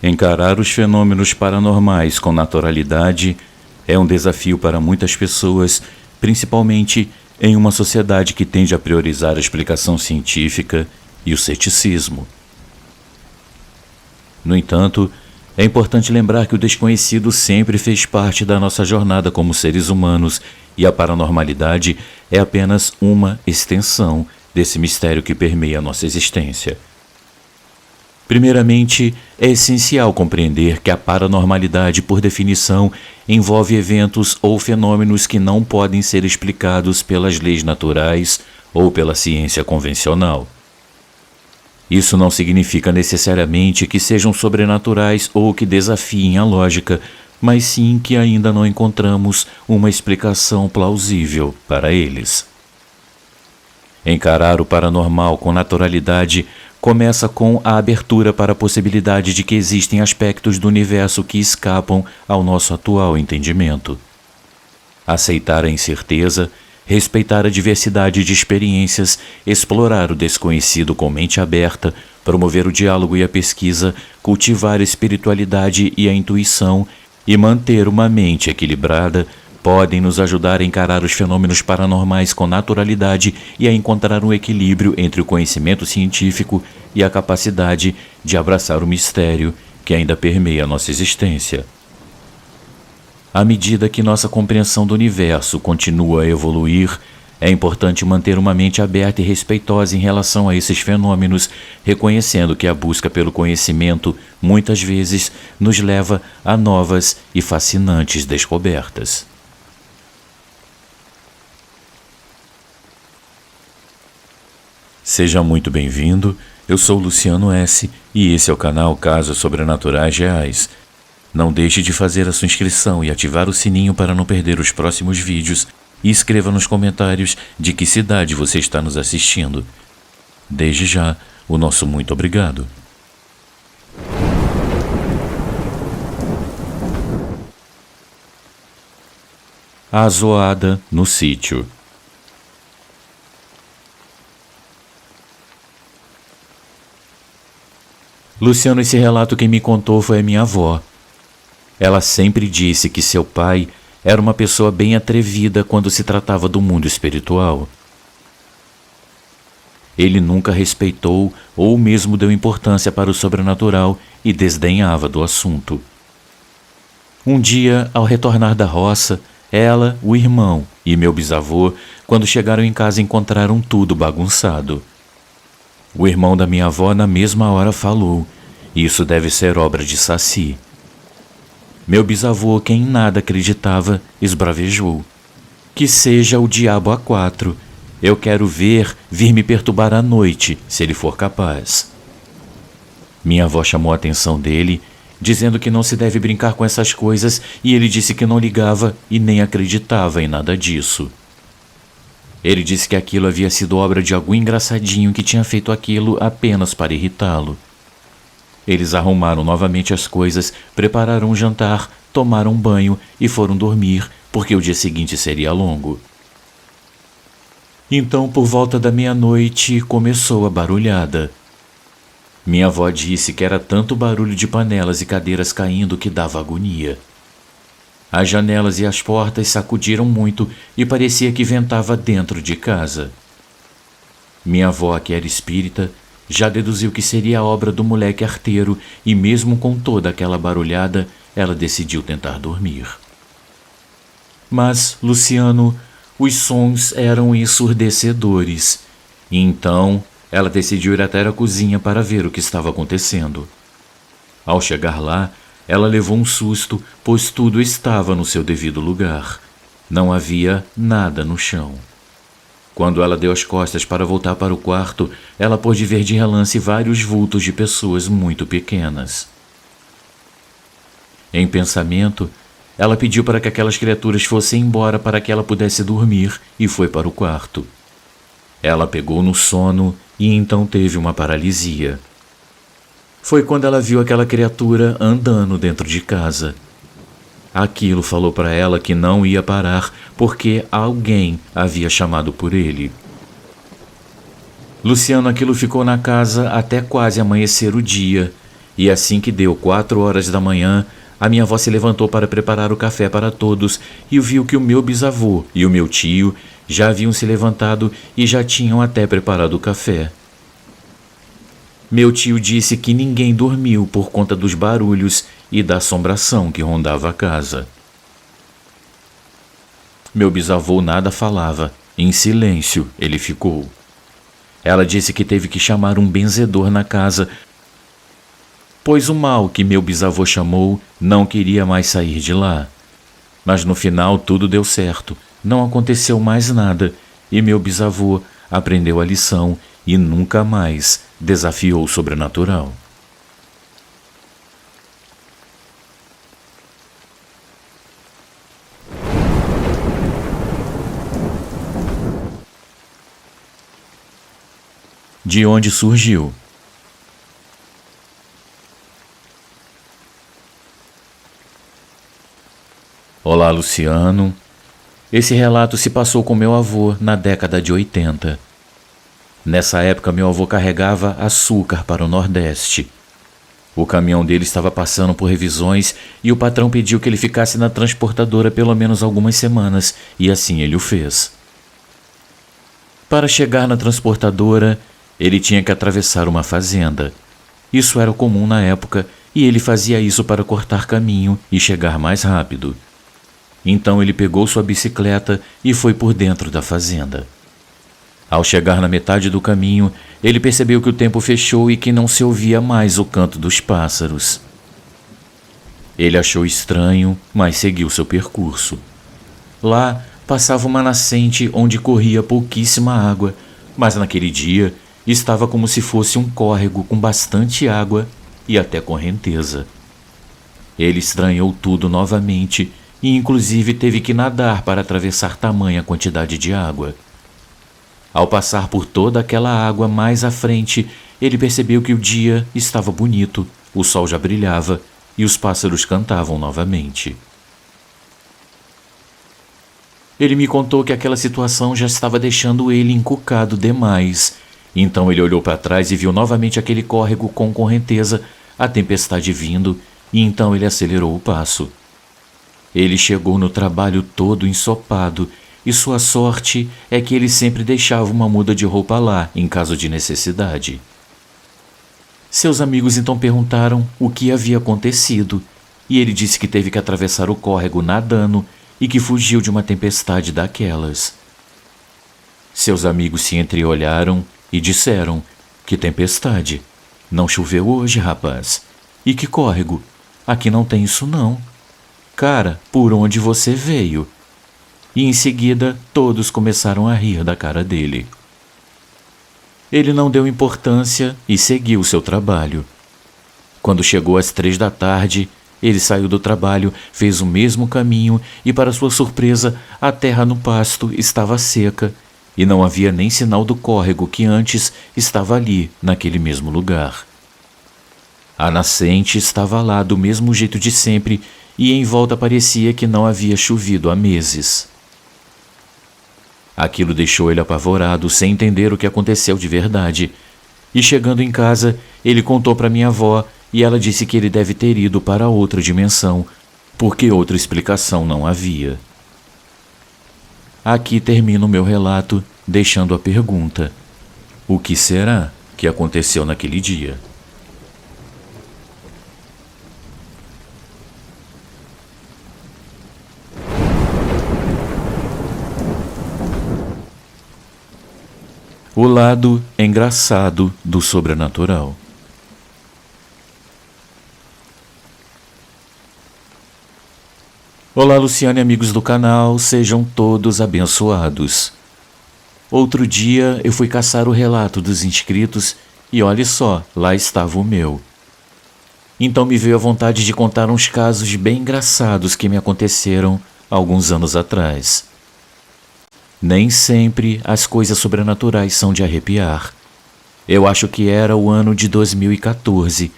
Encarar os fenômenos paranormais com naturalidade é um desafio para muitas pessoas, principalmente em uma sociedade que tende a priorizar a explicação científica e o ceticismo. No entanto, é importante lembrar que o desconhecido sempre fez parte da nossa jornada como seres humanos e a paranormalidade é apenas uma extensão desse mistério que permeia a nossa existência. Primeiramente, é essencial compreender que a paranormalidade, por definição, envolve eventos ou fenômenos que não podem ser explicados pelas leis naturais ou pela ciência convencional. Isso não significa necessariamente que sejam sobrenaturais ou que desafiem a lógica, mas sim que ainda não encontramos uma explicação plausível para eles. Encarar o paranormal com naturalidade começa com a abertura para a possibilidade de que existem aspectos do universo que escapam ao nosso atual entendimento. Aceitar a incerteza, respeitar a diversidade de experiências, explorar o desconhecido com mente aberta, promover o diálogo e a pesquisa, cultivar a espiritualidade e a intuição e manter uma mente equilibrada podem nos ajudar a encarar os fenômenos paranormais com naturalidade e a encontrar um equilíbrio entre o conhecimento científico e a capacidade de abraçar o mistério que ainda permeia a nossa existência. À medida que nossa compreensão do universo continua a evoluir, é importante manter uma mente aberta e respeitosa em relação a esses fenômenos, reconhecendo que a busca pelo conhecimento muitas vezes nos leva a novas e fascinantes descobertas. Seja muito bem-vindo, eu sou Luciano S. e esse é o canal Casos Sobrenaturais Reais. Não deixe de fazer a sua inscrição e ativar o sininho para não perder os próximos vídeos e escreva nos comentários de que cidade você está nos assistindo. Desde já, o nosso muito obrigado. A zoada no sítio. Luciano, esse relato quem me contou foi a minha avó. Ela sempre disse que seu pai era uma pessoa bem atrevida quando se tratava do mundo espiritual. Ele nunca respeitou ou mesmo deu importância para o sobrenatural e desdenhava do assunto. Um dia, ao retornar da roça, ela, o irmão e meu bisavô, quando chegaram em casa, encontraram tudo bagunçado. O irmão da minha avó na mesma hora falou: "Isso deve ser obra de Saci." Meu bisavô, quem em nada acreditava, esbravejou: "Que seja o diabo a quatro. Eu quero vir me perturbar à noite, se ele for capaz." Minha avó chamou a atenção dele, dizendo que não se deve brincar com essas coisas, e ele disse que não ligava e nem acreditava em nada disso. Ele disse que aquilo havia sido obra de algum engraçadinho que tinha feito aquilo apenas para irritá-lo. Eles arrumaram novamente as coisas, prepararam um jantar, tomaram banho e foram dormir, porque o dia seguinte seria longo. Então, por volta da meia-noite, começou a barulhada. Minha avó disse que era tanto barulho de panelas e cadeiras caindo que dava agonia. As janelas e as portas sacudiram muito e parecia que ventava dentro de casa. Minha avó, que era espírita, já deduziu que seria a obra do moleque arteiro e mesmo com toda aquela barulhada, ela decidiu tentar dormir. Mas, Luciano, os sons eram ensurdecedores, e então ela decidiu ir até a cozinha para ver o que estava acontecendo. Ao chegar lá, ela levou um susto, pois tudo estava no seu devido lugar. Não havia nada no chão. Quando ela deu as costas para voltar para o quarto, ela pôde ver de relance vários vultos de pessoas muito pequenas. Em pensamento, ela pediu para que aquelas criaturas fossem embora para que ela pudesse dormir e foi para o quarto. Ela pegou no sono e então teve uma paralisia. Foi quando ela viu aquela criatura andando dentro de casa. Aquilo falou para ela que não ia parar porque alguém havia chamado por ele. Luciano, aquilo ficou na casa até quase amanhecer o dia, E assim que deu 4 horas da manhã, a minha avó se levantou para preparar o café para todos e viu que o meu bisavô e o meu tio já haviam se levantado e já tinham até preparado o café. Meu tio disse que ninguém dormiu por conta dos barulhos e da assombração que rondava a casa. Meu bisavô nada falava, em silêncio ele ficou. Ela disse que teve que chamar um benzedor na casa, pois o mal que meu bisavô chamou não queria mais sair de lá. Mas no final tudo deu certo, não aconteceu mais nada e meu bisavô aprendeu a lição e nunca mais desafiou o sobrenatural. De onde surgiu? Olá, Luciano. Esse relato se passou com meu avô na década de 80. Nessa época, meu avô carregava açúcar para o Nordeste. O caminhão dele estava passando por revisões e o patrão pediu que ele ficasse na transportadora pelo menos algumas semanas, e assim ele o fez. Para chegar na transportadora, ele tinha que atravessar uma fazenda. Isso era comum na época e ele fazia isso para cortar caminho e chegar mais rápido. Então ele pegou sua bicicleta e foi por dentro da fazenda. Ao chegar na metade do caminho, ele percebeu que o tempo fechou e que não se ouvia mais o canto dos pássaros. Ele achou estranho, mas seguiu seu percurso. Lá passava uma nascente onde corria pouquíssima água, mas naquele dia estava como se fosse um córrego com bastante água e até correnteza. Ele estranhou tudo novamente e inclusive teve que nadar para atravessar tamanha quantidade de água. Ao passar por toda aquela água mais à frente, ele percebeu que o dia estava bonito, o sol já brilhava e os pássaros cantavam novamente. Ele me contou que aquela situação já estava deixando ele encucado demais. Então ele olhou para trás e viu novamente aquele córrego com correnteza, a tempestade vindo, e então ele acelerou o passo. Ele chegou no trabalho todo ensopado, e sua sorte é que ele sempre deixava uma muda de roupa lá, em caso de necessidade. Seus amigos então perguntaram o que havia acontecido, e ele disse que teve que atravessar o córrego nadando e que fugiu de uma tempestade daquelas. Seus amigos se entreolharam e disseram: "Que tempestade? Não choveu hoje, rapaz. E que córrego? Aqui não tem isso não. Cara, por onde você veio?" E em seguida todos começaram a rir da cara dele. Ele não deu importância e seguiu seu trabalho. Quando chegou às 3 da tarde, ele saiu do trabalho, fez o mesmo caminho e, para sua surpresa, a terra no pasto estava seca e não havia nem sinal do córrego que antes estava ali, naquele mesmo lugar. A nascente estava lá do mesmo jeito de sempre e em volta parecia que não havia chovido há meses. Aquilo deixou ele apavorado, sem entender o que aconteceu de verdade. E chegando em casa, ele contou para minha avó e ela disse que ele deve ter ido para outra dimensão, porque outra explicação não havia. Aqui termina o meu relato, deixando a pergunta: o que será que aconteceu naquele dia? O lado engraçado do sobrenatural. Olá, Luciano e amigos do canal, sejam todos abençoados. Outro dia eu fui caçar o relato dos inscritos e olhe só, lá estava o meu. Então me veio a vontade de contar uns casos bem engraçados que me aconteceram alguns anos atrás. Nem sempre as coisas sobrenaturais são de arrepiar. Eu acho que era o ano de 2014.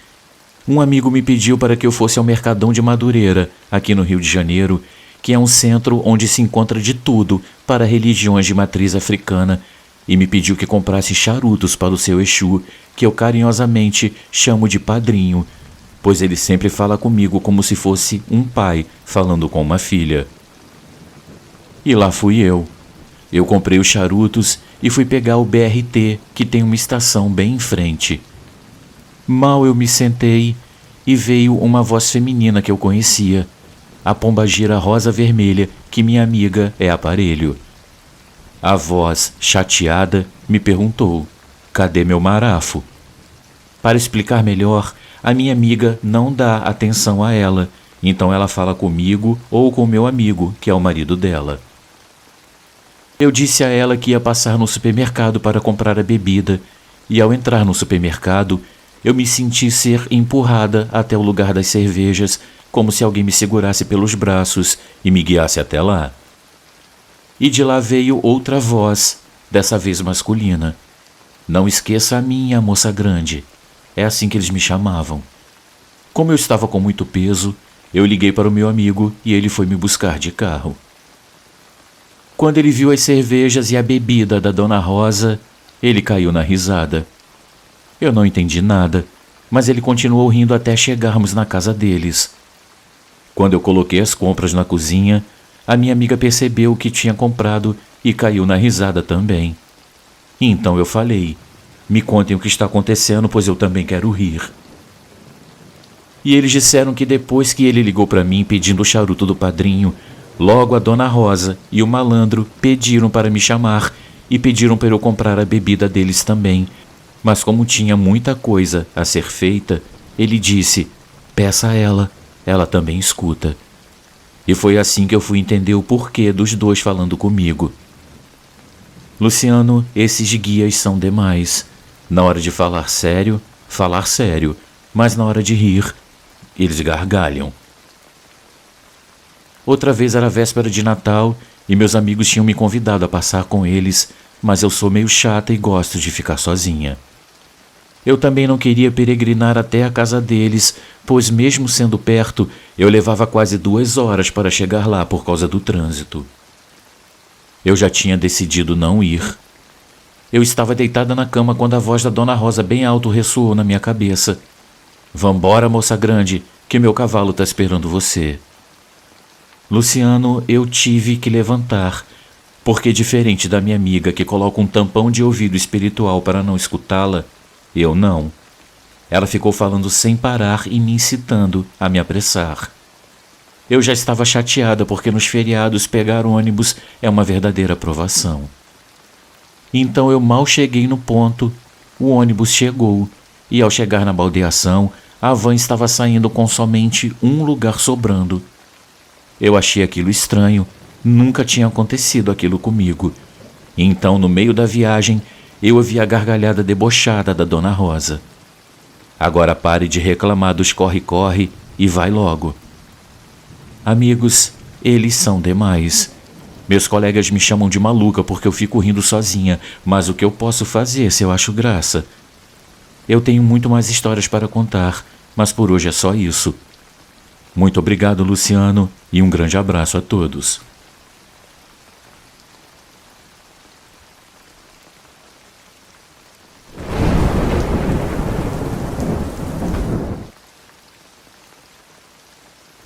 Um amigo me pediu para que eu fosse ao Mercadão de Madureira, aqui no Rio de Janeiro, que é um centro onde se encontra de tudo para religiões de matriz africana, e me pediu que comprasse charutos para o seu Exu, que eu carinhosamente chamo de padrinho, pois ele sempre fala comigo como se fosse um pai falando com uma filha. E lá fui eu. Eu comprei os charutos e fui pegar o BRT, que tem uma estação bem em frente. Mal eu me sentei e veio uma voz feminina que eu conhecia, a pombagira rosa vermelha que minha amiga é aparelho. A voz, chateada, me perguntou: cadê meu marafo? Para explicar melhor, a minha amiga não dá atenção a ela, então ela fala comigo ou com meu amigo, que é o marido dela. Eu disse a ela que ia passar no supermercado para comprar a bebida, e ao entrar no supermercado, eu me senti ser empurrada até o lugar das cervejas, como se alguém me segurasse pelos braços e me guiasse até lá. E de lá veio outra voz, dessa vez masculina. Não esqueça a minha moça grande. É assim que eles me chamavam. Como eu estava com muito peso, eu liguei para o meu amigo e ele foi me buscar de carro. Quando ele viu as cervejas e a bebida da Dona Rosa, ele caiu na risada. Eu não entendi nada, mas ele continuou rindo até chegarmos na casa deles. Quando eu coloquei as compras na cozinha, a minha amiga percebeu o que tinha comprado e caiu na risada também. Então eu falei: me contem o que está acontecendo, pois eu também quero rir. E eles disseram que depois que ele ligou para mim pedindo o charuto do padrinho, logo a Dona Rosa e o malandro pediram para me chamar e pediram para eu comprar a bebida deles também. Mas como tinha muita coisa a ser feita, ele disse: peça a ela também escuta. E foi assim que eu fui entender o porquê dos dois falando comigo. Luciano, esses guias são demais. Na hora de falar sério, mas na hora de rir, eles gargalham. Outra vez era véspera de Natal e meus amigos tinham me convidado a passar com eles, mas eu sou meio chata e gosto de ficar sozinha. Eu também não queria peregrinar até a casa deles, pois mesmo sendo perto, eu levava quase 2 horas para chegar lá por causa do trânsito. Eu já tinha decidido não ir. Eu estava deitada na cama quando a voz da Dona Rosa bem alto ressoou na minha cabeça. Vambora, moça grande, que meu cavalo está esperando você. Luciano, eu tive que levantar, porque diferente da minha amiga que coloca um tampão de ouvido espiritual para não escutá-la, eu não. Ela ficou falando sem parar e me incitando a me apressar. Eu já estava chateada porque nos feriados pegar ônibus é uma verdadeira provação. Então eu mal cheguei no ponto, o ônibus chegou, e ao chegar na baldeação, a van estava saindo com somente um lugar sobrando. Eu achei aquilo estranho, nunca tinha acontecido aquilo comigo. Então, no meio da viagem, eu ouvi a gargalhada debochada da Dona Rosa. Agora pare de reclamar dos corre-corre e vai logo. Amigos, eles são demais. Meus colegas me chamam de maluca porque eu fico rindo sozinha, mas o que eu posso fazer se eu acho graça? Eu tenho muito mais histórias para contar, mas por hoje é só isso. Muito obrigado, Luciano, e um grande abraço a todos.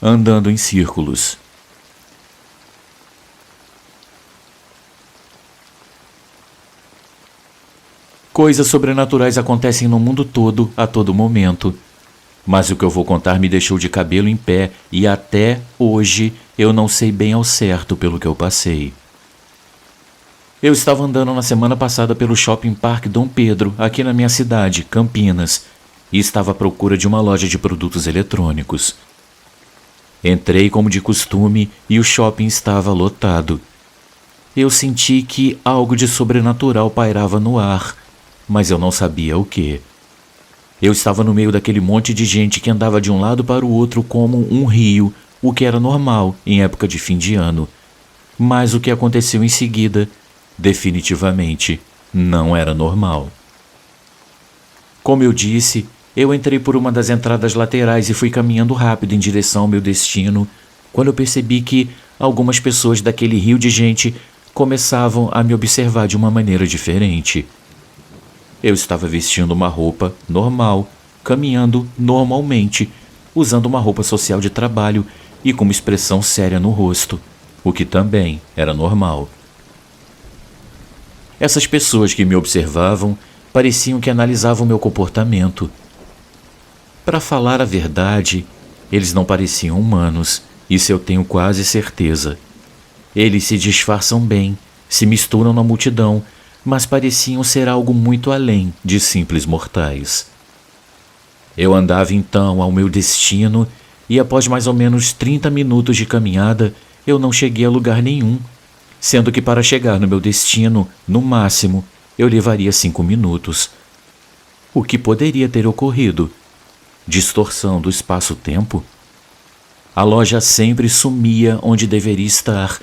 Andando em círculos. Coisas sobrenaturais acontecem no mundo todo, a todo momento. Mas o que eu vou contar me deixou de cabelo em pé e até hoje eu não sei bem ao certo pelo que eu passei. Eu estava andando na semana passada pelo Shopping Parque Dom Pedro, aqui na minha cidade, Campinas, e estava à procura de uma loja de produtos eletrônicos. Entrei como de costume e o shopping estava lotado. Eu senti que algo de sobrenatural pairava no ar, mas eu não sabia o que. Eu estava no meio daquele monte de gente que andava de um lado para o outro como um rio, o que era normal em época de fim de ano. Mas o que aconteceu em seguida, definitivamente, não era normal. Como eu disse, eu entrei por uma das entradas laterais e fui caminhando rápido em direção ao meu destino, quando eu percebi que algumas pessoas daquele rio de gente começavam a me observar de uma maneira diferente. Eu estava vestindo uma roupa normal, caminhando normalmente, usando uma roupa social de trabalho e com uma expressão séria no rosto, o que também era normal. Essas pessoas que me observavam pareciam que analisavam meu comportamento. Para falar a verdade, eles não pareciam humanos, isso eu tenho quase certeza. Eles se disfarçam bem, se misturam na multidão, mas pareciam ser algo muito além de simples mortais. Eu andava então ao meu destino e após mais ou menos 30 minutos de caminhada, eu não cheguei a lugar nenhum, sendo que para chegar no meu destino, no máximo, eu levaria 5 minutos. O que poderia ter ocorrido? Distorção do espaço-tempo? A loja sempre sumia onde deveria estar,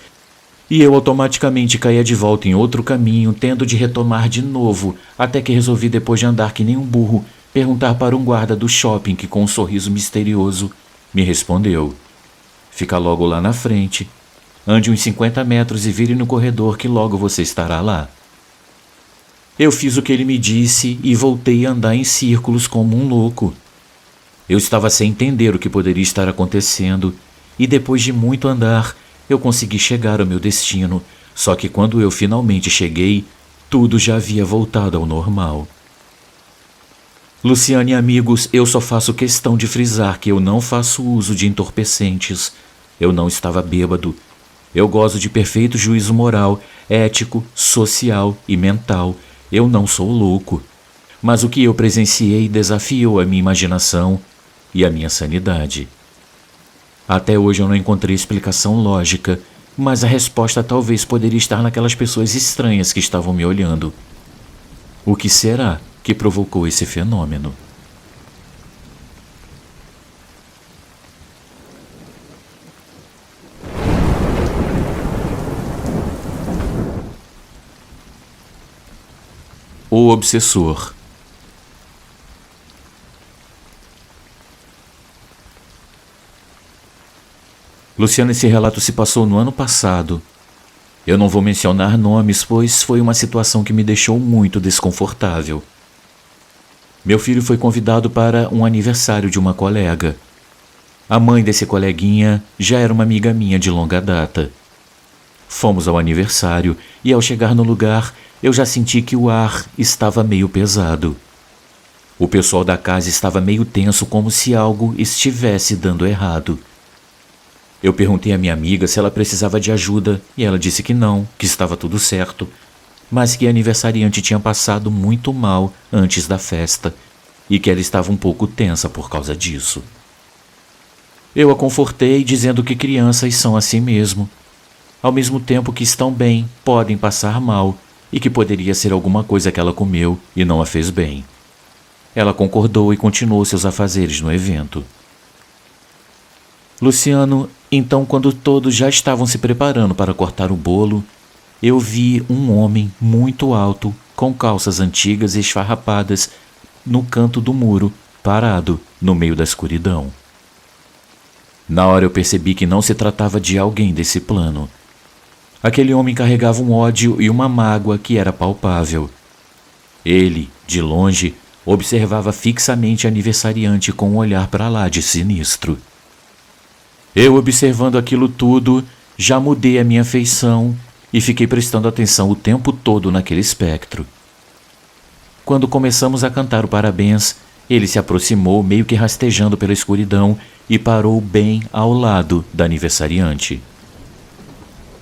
e eu automaticamente caía de volta em outro caminho, tendo de retomar de novo, até que resolvi, depois de andar que nem um burro, perguntar para um guarda do shopping que, com um sorriso misterioso, me respondeu: "Fica logo lá na frente. Ande uns 50 metros e vire no corredor que logo você estará lá." Eu fiz o que ele me disse e voltei a andar em círculos como um louco. Eu estava sem entender o que poderia estar acontecendo e depois de muito andar, eu consegui chegar ao meu destino, só que quando eu finalmente cheguei, tudo já havia voltado ao normal. Luciane e amigos, eu só faço questão de frisar que eu não faço uso de entorpecentes. Eu não estava bêbado. Eu gozo de perfeito juízo moral, ético, social e mental. Eu não sou louco. Mas o que eu presenciei desafiou a minha imaginação e a minha sanidade. Até hoje eu não encontrei explicação lógica, mas a resposta talvez poderia estar naquelas pessoas estranhas que estavam me olhando. O que será que provocou esse fenômeno? O obsessor. Luciana, esse relato se passou no ano passado. Eu não vou mencionar nomes, pois foi uma situação que me deixou muito desconfortável. Meu filho foi convidado para um aniversário de uma colega. A mãe desse coleguinha já era uma amiga minha de longa data. Fomos ao aniversário e, ao chegar no lugar, eu já senti que o ar estava meio pesado. O pessoal da casa estava meio tenso, como se algo estivesse dando errado. Eu perguntei à minha amiga se ela precisava de ajuda e ela disse que não, que estava tudo certo, mas que a aniversariante tinha passado muito mal antes da festa e que ela estava um pouco tensa por causa disso. Eu a confortei dizendo que crianças são assim mesmo. Ao mesmo tempo que estão bem, podem passar mal e que poderia ser alguma coisa que ela comeu e não a fez bem. Ela concordou e continuou seus afazeres no evento. Luciano, então, quando todos já estavam se preparando para cortar o bolo, eu vi um homem muito alto, com calças antigas e esfarrapadas, no canto do muro, parado no meio da escuridão. Na hora eu percebi que não se tratava de alguém desse plano. Aquele homem carregava um ódio e uma mágoa que era palpável. Ele, de longe, observava fixamente a aniversariante com um olhar para lá de sinistro. Eu, observando aquilo tudo, já mudei a minha feição e fiquei prestando atenção o tempo todo naquele espectro. Quando começamos a cantar o parabéns, ele se aproximou meio que rastejando pela escuridão e parou bem ao lado da aniversariante.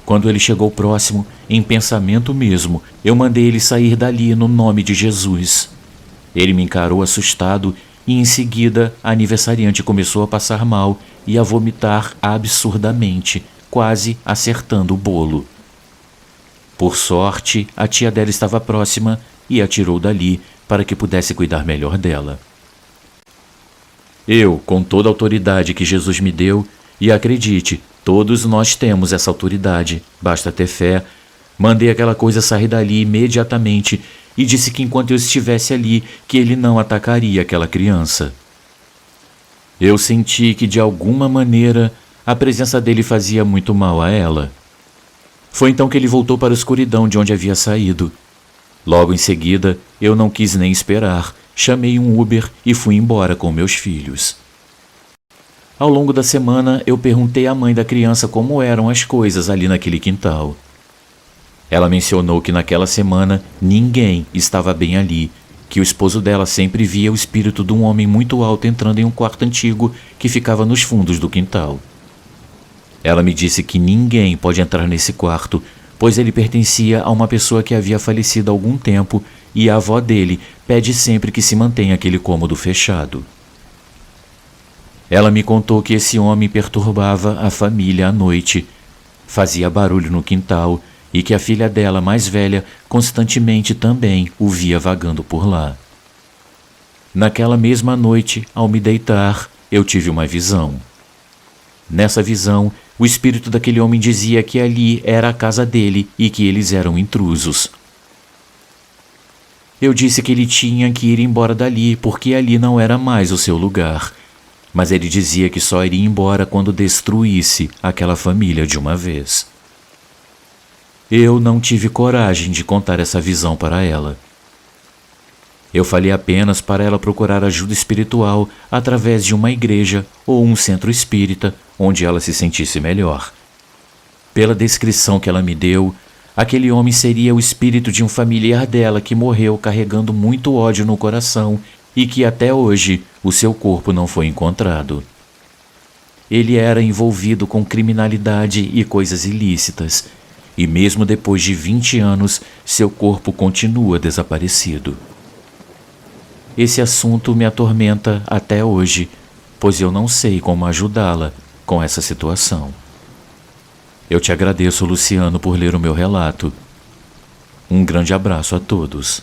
Quando ele chegou próximo, em pensamento mesmo, eu mandei ele sair dali no nome de Jesus. Ele me encarou assustado e em seguida a aniversariante começou a passar mal e a vomitar absurdamente, quase acertando o bolo. Por sorte, a tia dela estava próxima e a tirou dali para que pudesse cuidar melhor dela. Eu, com toda a autoridade que Jesus me deu, e acredite, todos nós temos essa autoridade, basta ter fé, mandei aquela coisa sair dali imediatamente e disse que enquanto eu estivesse ali, que ele não atacaria aquela criança. Eu senti que de alguma maneira a presença dele fazia muito mal a ela. Foi então que ele voltou para a escuridão de onde havia saído. Logo em seguida, eu não quis nem esperar, chamei um Uber e fui embora com meus filhos. Ao longo da semana, eu perguntei à mãe da criança como eram as coisas ali naquele quintal. Ela mencionou que naquela semana ninguém estava bem ali, que o esposo dela sempre via o espírito de um homem muito alto entrando em um quarto antigo que ficava nos fundos do quintal. Ela me disse que ninguém pode entrar nesse quarto, pois ele pertencia a uma pessoa que havia falecido há algum tempo e a avó dele pede sempre que se mantenha aquele cômodo fechado. Ela me contou que esse homem perturbava a família à noite, fazia barulho no quintal e que a filha dela, mais velha, constantemente também o via vagando por lá. Naquela mesma noite, ao me deitar, eu tive uma visão. Nessa visão, o espírito daquele homem dizia que ali era a casa dele e que eles eram intrusos. Eu disse que ele tinha que ir embora dali porque ali não era mais o seu lugar, mas ele dizia que só iria embora quando destruísse aquela família de uma vez. Eu não tive coragem de contar essa visão para ela. Eu falei apenas para ela procurar ajuda espiritual através de uma igreja ou um centro espírita onde ela se sentisse melhor. Pela descrição que ela me deu, aquele homem seria o espírito de um familiar dela que morreu carregando muito ódio no coração e que até hoje o seu corpo não foi encontrado. Ele era envolvido com criminalidade e coisas ilícitas, e mesmo depois de 20 anos, seu corpo continua desaparecido. Esse assunto me atormenta até hoje, pois eu não sei como ajudá-la com essa situação. Eu te agradeço, Luciano, por ler o meu relato. Um grande abraço a todos.